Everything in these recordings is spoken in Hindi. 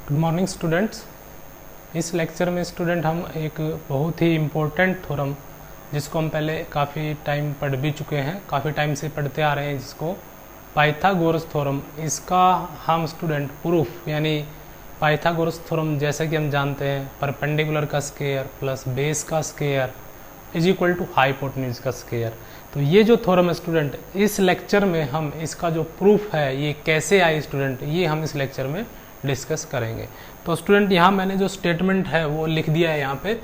Good morning students. इस लेक्चर में स्टूडेंट हम एक बहुत ही इम्पोर्टेंट थ्योरम जिसको हम पहले काफ़ी टाइम पढ़ भी चुके हैं, काफ़ी टाइम से पढ़ते आ रहे हैं, जिसको पाइथागोरस थ्योरम, इसका हम स्टूडेंट प्रूफ यानी पाइथागोरस थ्योरम जैसे कि हम जानते हैं परपेंडिकुलर का स्क्वायर प्लस बेस का square is equal to hypotenuse का स्क्वायर। तो ये जो थ्योरम है स्टूडेंट, इस लेक्चर में हम इसका जो प्रूफ है ये कैसे आए स्टूडेंट, ये हम इस लेक्चर में डिस्कस करेंगे। तो स्टूडेंट यहाँ मैंने जो स्टेटमेंट है वो लिख दिया है। यहाँ पे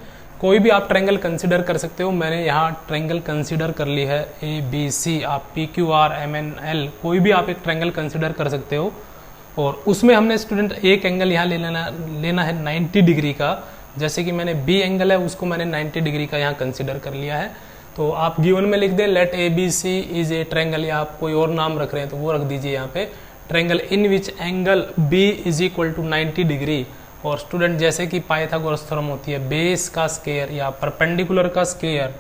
कोई भी आप ट्रायंगल कंसीडर कर सकते हो। मैंने यहाँ ट्रायंगल कंसीडर कर ली है ABC, आप PQR MNL कोई भी आप एक ट्रायंगल कंसीडर कर सकते हो। और उसमें हमने स्टूडेंट एक एंगल यहाँ लेना है 90 डिग्री का। जैसे कि मैंने B एंगल है उसको मैंने 90 डिग्री का यहाँ कंसीडर कर लिया है। तो आप गिवन में लिख दें let ABC is a triangle, या आप कोई और नाम रख रहे हैं तो वो रख दीजिए यहाँ पे, triangle in which angle B is equal to 90 degree. और स्टूडेंट जैसे कि पाइथागोरस थ्योरम होती है बेस का स्क्वायर या परपेंडिकुलर का स्क्वायर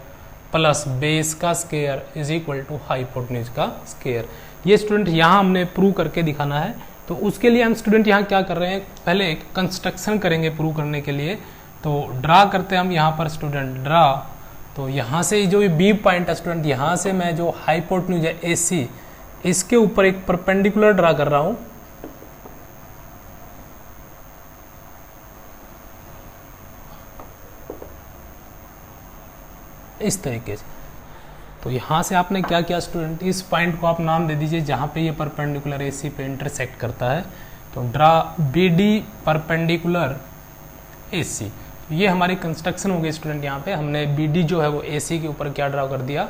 प्लस बेस का square is equal to hypotenuse का स्क्वायर। ये स्टूडेंट यहाँ हमने प्रूव करके दिखाना है। तो उसके लिए हम स्टूडेंट यहाँ क्या कर रहे हैं, पहले एक कंस्ट्रक्शन करेंगे प्रूव करने के लिए। तो ड्रा करते हैं हम यहाँ पर स्टूडेंट ड्रा। तो यहाँ से जो ये B पॉइंट है स्टूडेंट, यहाँ से मैं जो हाइपोटेन्यूज है AC इसके ऊपर एक परपेंडिकुलर ड्रा कर रहा हूं। इस तरीके से। तो यहां से आपने क्या किया स्टूडेंट, इस पॉइंट को आप नाम दे दीजिए जहां पे ये परपेंडिकुलर AC पे इंटरसेक्ट करता है। तो ड्रा BD परपेंडिकुलर AC। ये हमारी कंस्ट्रक्शन हो गई स्टूडेंट। यहाँ पे हमने BD जो है वो AC के ऊपर क्या ड्रा कर दिया,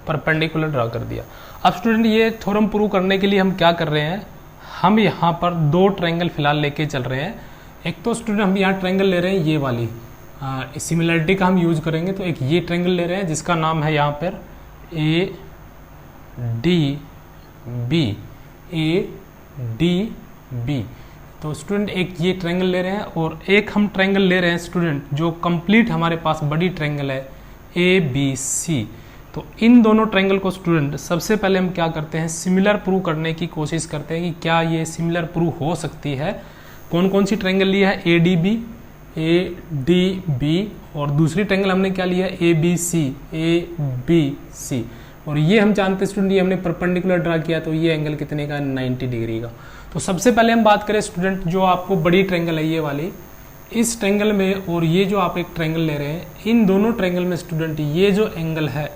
परपेंडिकुलर ड्रा कर दिया। अब स्टूडेंट ये थ्योरम प्रूव करने के लिए हम क्या कर रहे हैं, हम यहाँ पर दो ट्रायंगल फिलहाल लेके चल रहे हैं। एक तो स्टूडेंट हम यहाँ ट्रायंगल ले रहे हैं ये वाली, सिमिलरिटी का हम यूज करेंगे। तो एक ये ट्रायंगल ले रहे हैं जिसका नाम है यहाँ पर ADB। तो स्टूडेंट एक ये ट्रायंगल ले रहे हैं और एक हम ट्रायंगल ले रहे हैं स्टूडेंट जो कंप्लीट हमारे पास बड़ी ट्रायंगल है ABC। तो इन दोनों ट्रायंगल को स्टूडेंट सबसे पहले हम क्या करते हैं, सिमिलर प्रूव करने की कोशिश करते हैं कि क्या ये सिमिलर प्रूव हो सकती है। कौन कौन सी ट्रायंगल ली है, ADB और दूसरी ट्रायंगल हमने क्या लिया है ABC। और ये हम जानते हैं स्टूडेंट, ये हमने परपेंडिकुलर ड्रा किया तो ये एंगल कितने का, 90 डिग्री का। तो सबसे पहले हम बात करें स्टूडेंट जो आपको बड़ी ट्रायंगल है ये वाली, इस ट्रायंगल में और ये जो आप एक ट्रायंगल ले रहे हैं, इन दोनों ट्रायंगल में स्टूडेंट ये जो एंगल है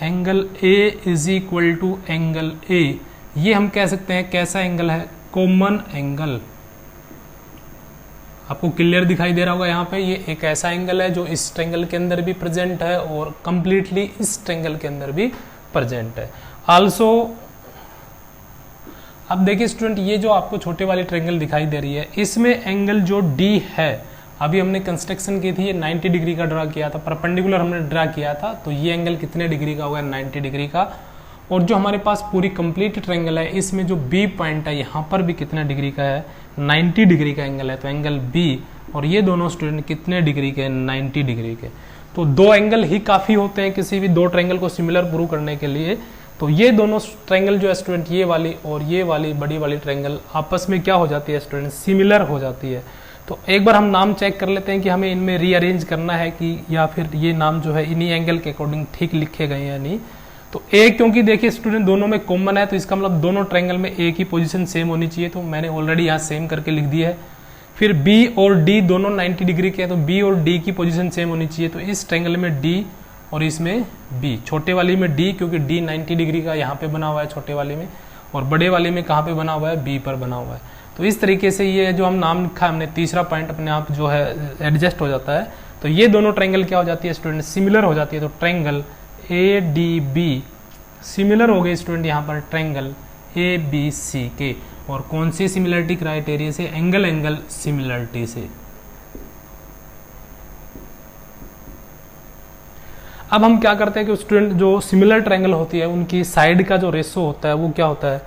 angle A is equal to angle A, ये हम कह सकते हैं कैसा एंगल है, कॉमन एंगल। आपको क्लियर दिखाई दे रहा होगा यहाँ पे, ये एक ऐसा एंगल है जो इस ट्रायंगल के अंदर भी प्रेजेंट है और कंप्लीटली इस ट्रायंगल के अंदर भी प्रेजेंट है आल्सो। अब देखिए स्टूडेंट ये जो आपको छोटे वाली ट्रायंगल दिखाई दे रही है, इसमें एंगल जो D है, अभी हमने कंस्ट्रक्शन की थी ये 90 डिग्री का ड्रा किया था, परपेंडिकुलर हमने ड्रा किया था। तो ये एंगल कितने डिग्री का होगा, 90 डिग्री का। और जो हमारे पास पूरी कंप्लीट ट्रायंगल है इसमें जो B पॉइंट है यहाँ पर भी कितने डिग्री का है, 90 डिग्री का एंगल है। तो एंगल B और ये दोनों स्टूडेंट कितने डिग्री के, 90 डिग्री के। तो दो एंगल ही काफी होते हैं किसी भी दो ट्रायंगल को सिमिलर प्रूव करने के लिए। तो ये दोनों ट्रायंगल जो है स्टूडेंट, ये वाली और ये वाली बड़ी वाली ट्रायंगल आपस में क्या हो जाती है स्टूडेंट, सिमिलर हो जाती है। तो एक बार हम नाम चेक कर लेते हैं कि हमें इनमें रीअरेंज करना है कि या फिर ये नाम जो है इन्हीं एंगल के अकॉर्डिंग ठीक लिखे गए हैं या नहीं। तो ए, क्योंकि देखिए स्टूडेंट दोनों में कॉमन है तो इसका मतलब दोनों ट्रायंगल में ए की पोजीशन सेम होनी चाहिए। तो मैंने ऑलरेडी यहाँ सेम करके लिख दिया है। फिर B और D दोनों 90 डिग्री के हैं तो B और D की पोजीशन सेम होनी चाहिए। तो इस ट्रायंगल में D और इसमें B, छोटे वाली में D क्योंकि D 90 डिग्री का यहाँ पे बना हुआ है छोटे वाले में, और बड़े वाले में कहाँ पे बना हुआ है, B पर बना हुआ है। तो इस तरीके से ये जो हम नाम लिखा हमने, तीसरा पॉइंट अपने आप जो है एडजस्ट हो जाता है। तो ये दोनों ट्रायंगल क्या हो जाती है स्टूडेंट, सिमिलर हो जाती है। तो ट्रायंगल ADB सिमिलर हो गई स्टूडेंट यहाँ पर ट्रायंगल ABC के। और कौन सी सिमिलरिटी क्राइटेरिया से, एंगल सिमिलरिटी से। अब हम क्या करते हैं कि स्टूडेंट जो सिमिलर ट्रायंगल होती है उनकी साइड का जो रेशो होता है वो क्या होता है,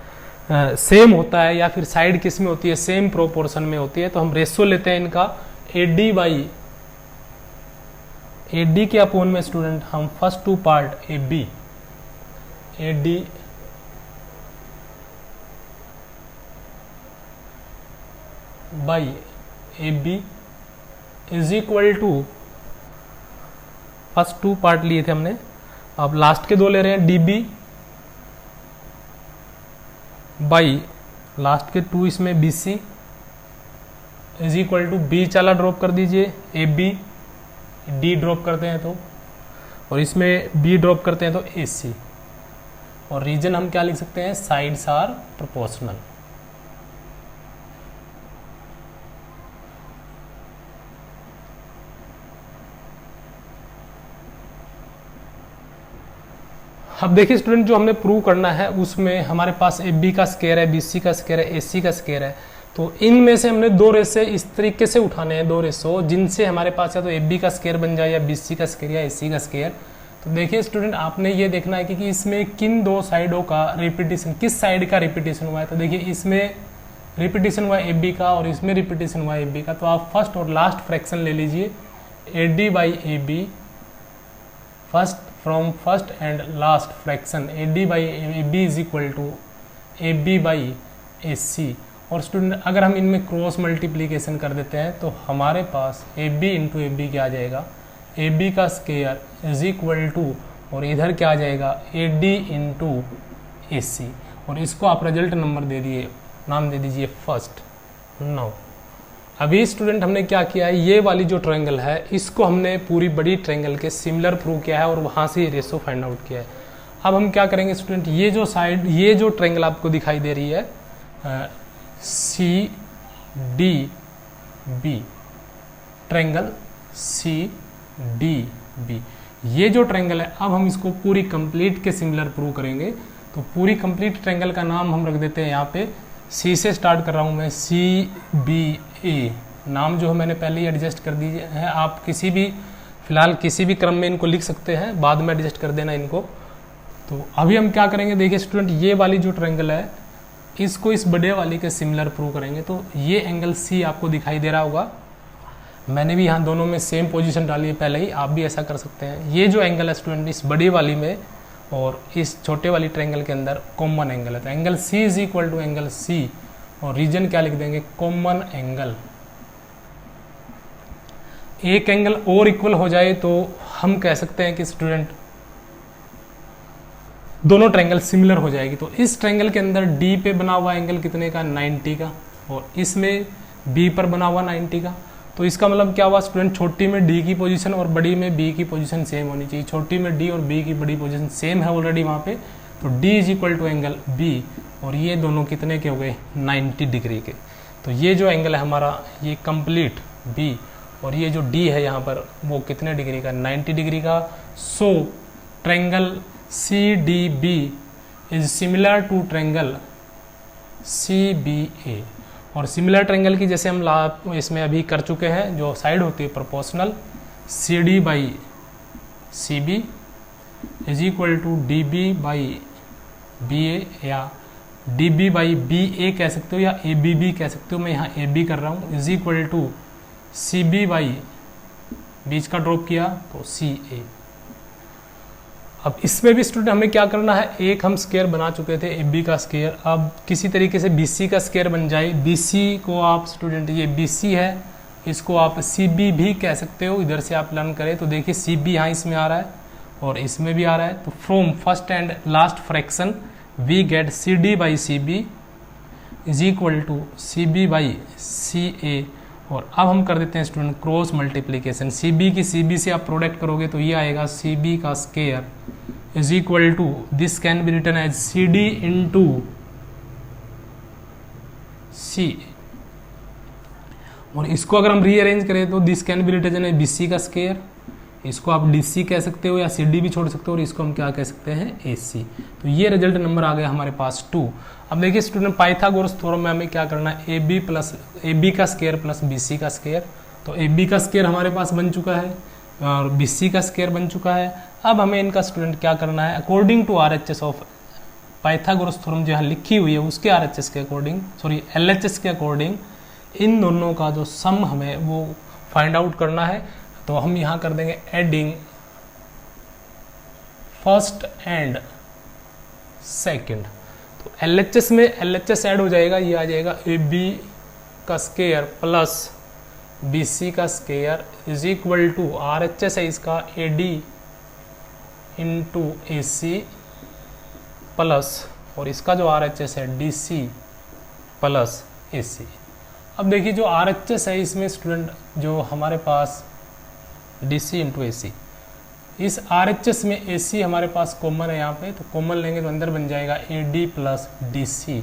सेम होता है, या फिर साइड किस में होती है, सेम प्रोपोर्शन में होती है। तो हम रेशो लेते हैं इनका AD के अपोन में स्टूडेंट हम first two part AD by A B is equal to, first 2 part लिए थे हमने, अब लास्ट के 2 ले रहे हैं, डी बी बाई लास्ट के 2 इसमें B C is equal to, B चाला ड्रॉप कर दीजिए, ए बी, डी ड्रॉप करते हैं तो, और इसमें बी ड्रॉप करते हैं तो ए सी, और रीजन हम क्या लिख सकते हैं, साइड्स आर प्रोपोर्शनल। अब देखिए स्टूडेंट, जो हमने प्रूव करना है उसमें हमारे पास ए बी का स्क्वायर है, बी सी का स्क्वायर है, ए सी का स्क्वायर है, तो इनमें से हमने 2 रेशे इस तरीके से उठाने हैं, 2 रेशो जिनसे हमारे पास या तो ए बी का स्क्वायर बन जाए या बी सी का स्क्वायर या ए सी का स्क्वायर। तो देखिए स्टूडेंट, आपने ये देखना है कि इसमें किन 2 साइडों का रिपीटेशन, किस साइड का रिपीटेशन हुआ है। तो देखिए इसमें रिपीटेशन हुआ है ए बी का और इसमें रिपीटेशन हुआ है ए बी का, तो आप फर्स्ट और लास्ट फ्रैक्शन ले लीजिए, A D by A B, first from first and last fraction, A D by A B is equal to A B by A C. और स्टूडेंट, अगर हम इनमें क्रॉस मल्टीप्लीकेशन कर देते हैं तो हमारे पास A B into A B क्या आ जाएगा, ए बी का स्क्वायर इज इक्वल टू, और इधर क्या आ जाएगा, A D into A C, और इसको आप रिजल्ट नंबर दे दिए, नाम दे दीजिए फर्स्ट। नाउ अभी स्टूडेंट हमने क्या किया है, ये वाली जो ट्रायंगल है इसको हमने पूरी बड़ी ट्रायंगल के सिमिलर प्रूव किया है और वहाँ से रेशो फाइंड आउट किया है। अब हम क्या करेंगे स्टूडेंट, ये जो साइड, ये जो ट्रायंगल आपको दिखाई दे रही है C D B, triangle C D B, ये जो ट्रायंगल है अब हम इसको पूरी कंप्लीट के सिमिलर प्रूव करेंगे। तो पूरी कंप्लीट ट्रायंगल का नाम हम रख देते हैं यहाँ पे, सी से स्टार्ट कर रहा हूँ मैं, सी बी ए, नाम जो है मैंने पहले ही एडजस्ट कर दिए है, आप किसी भी फिलहाल किसी भी क्रम में इनको लिख सकते हैं, बाद में एडजस्ट कर देना इनको। तो अभी हम क्या करेंगे, देखिए स्टूडेंट, ये वाली जो ट्रायंगल है इसको इस बड़े वाली के सिमिलर प्रूव करेंगे। तो ये एंगल सी आपको दिखाई दे रहा होगा, मैंने भी यहाँ दोनों में सेम पोजीशन डाली है पहले ही, आप भी ऐसा कर सकते हैं। ये जो एंगल है स्टूडेंट इस बड़ी वाली में और इस छोटे वाली ट्रायंगल के अंदर कॉमन एंगल है, तो angle C is equal to angle C, और रीजन क्या लिख देंगे, कॉमन एंगल। एक एंगल और इक्वल हो जाए तो हम कह सकते हैं कि स्टूडेंट दोनों ट्रायंगल सिमिलर हो जाएगी। तो इस ट्रायंगल के अंदर डी पे बना हुआ एंगल कितने का, 90 का, और इसमें बी पर बना हुआ 90 का। तो इसका मतलब क्या हुआ स्टूडेंट, छोटी में डी की पोजीशन और बड़ी में बी की पोजीशन सेम होनी चाहिए। छोटी में डी और बी की बड़ी पोजीशन सेम है ऑलरेडी वहाँ पे, तो D is equal to angle B, और ये दोनों कितने के हो गए, 90 डिग्री के। तो ये जो एंगल है हमारा ये कंप्लीट बी, और ये जो डी है यहाँ पर वो कितने डिग्री का, 90 डिग्री का। So triangle C D B is similar to triangle C B A. और सिमिलर ट्रायंगल की जैसे हम इसमें अभी कर चुके हैं, जो साइड होती है proportional, C D by C B is equal to D B by B A, या D B by B A कह सकते हो या ए बी बी कह सकते हो, मैं यहाँ ए बी कर रहा हूँ, is equal to C B by बीच का ड्रॉप किया तो सी ए। अब इसमें भी स्टूडेंट हमें क्या करना है, एक हम स्क्वायर बना चुके थे ए बी का स्क्वायर, अब किसी तरीके से बी सी का स्क्वायर बन जाए। बी सी को आप स्टूडेंट, ये बी सी है, इसको आप सी बी भी कह सकते हो, इधर से आप लर्न करें तो देखिए सी बी यहाँ इसमें आ रहा है और इसमें भी आ रहा है। तो from first and last fraction we get C D by C B is equal to C B by C A. और अब हम कर देते हैं student cross multiplication, C B की सी बी से आप प्रोडक्ट करोगे तो ये आएगा सी बी का square is equal to, this can be written as C D into C. और इसको अगर हम रीअरेंज करें तो this can be written as B C का स्क्वायर, इसको आप डी सी कह सकते हो या सी डी भी छोड़ सकते हो, और इसको हम क्या कह सकते हैं, ए सी। तो ये रिजल्ट नंबर आ गया हमारे पास 2। अब देखिए स्टूडेंट, पाइथागोरस थ्योरम में हमें क्या करना है, ए बी का स्क्वायर प्लस बी सी का स्क्वायर। तो ए बी का स्क्वायर हमारे पास बन चुका है और बी सी का स्क्वायर बन चुका है। अब हमें इनका स्टूडेंट क्या करना है, according to R H S of Pythagoras theorem जो यहाँ लिखी हुई है उसके आर एच एस के according, sorry L H S के अकॉर्डिंग, इन दोनों का जो सम हमें वो फाइंड आउट करना है। तो हम यहाँ कर देंगे एडिंग फर्स्ट एंड सेकंड। तो LHS में LHS ऐड हो जाएगा, ये आ जाएगा ए बी का स्क्वायर प्लस BC का square is equal to RHS है इसका AD इंटू AC प्लस, और इसका जो RHS है DC प्लस AC। अब देखिए जो RHS है इसमें स्टूडेंट जो हमारे पास DC इंटू AC, इस RHS में AC हमारे पास कॉमन है यहाँ पे, तो कॉमन लेंगे तो अंदर बन जाएगा AD प्लस DC।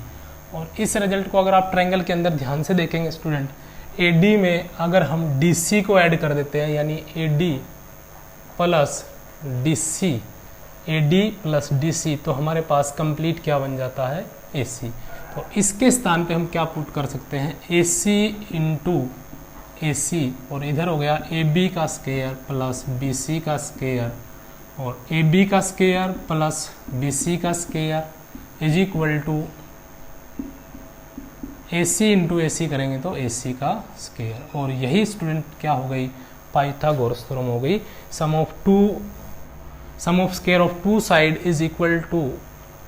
और इस रिजल्ट को अगर आप ट्रायंगल के अंदर ध्यान से देखेंगे स्टूडेंट, AD में अगर हम DC को ऐड कर देते हैं यानी AD plus DC, AD plus DC, तो हमारे पास कंप्लीट क्या बन जाता है AC। तो इसके स्थान पे हम क्या पुट कर सकते हैं, AC इंटू AC, और इधर हो गया AB का स्केयर प्लस BC का स्केयर, और AB का स्केयर प्लस BC का square is equal to AC into AC करेंगे तो AC का स्केयर। और यही स्टूडेंट क्या हो गई, पाइथागोरस थ्योरम हो गई। Sum of square of two side is equal to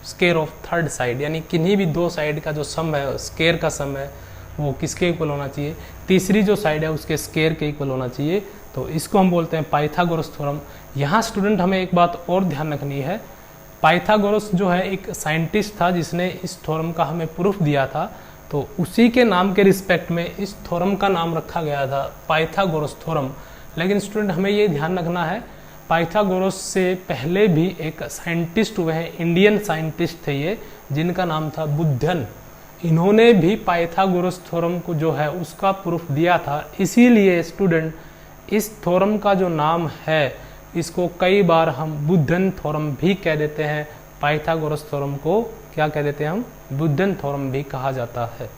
square of third side, यानी किन्हीं भी दो साइड का जो सम है, स्केयर का सम है, वो किसके इक्वल होना चाहिए, तीसरी जो साइड है उसके स्केयर के इक्वल होना चाहिए। तो इसको हम बोलते हैं पाइथागोरस थ्योरम। यहाँ स्टूडेंट हमें एक बात और ध्यान रखनी है, पाइथागोरस जो है एक साइंटिस्ट था जिसने इस थ्योरम का हमें प्रूफ दिया था, तो उसी के नाम के रिस्पेक्ट में इस थ्योरम का नाम रखा गया था पाइथागोरस थ्योरम। लेकिन स्टूडेंट हमें ये ध्यान रखना है, पाइथागोरस से पहले भी एक साइंटिस्ट हुए हैं, इंडियन साइंटिस्ट थे ये, जिनका नाम था बुद्धन। इन्होंने भी पाइथागोरस थ्योरम को जो है उसका प्रूफ दिया था। इसीलिए स्टूडेंट इस थ्योरम का जो नाम है इसको कई बार हम बुद्धन थ्योरम भी कह देते हैं। पाइथागोरस थ्योरम को क्या कह देते हैं हम, बुद्धन थ्योरम भी कहा जाता है।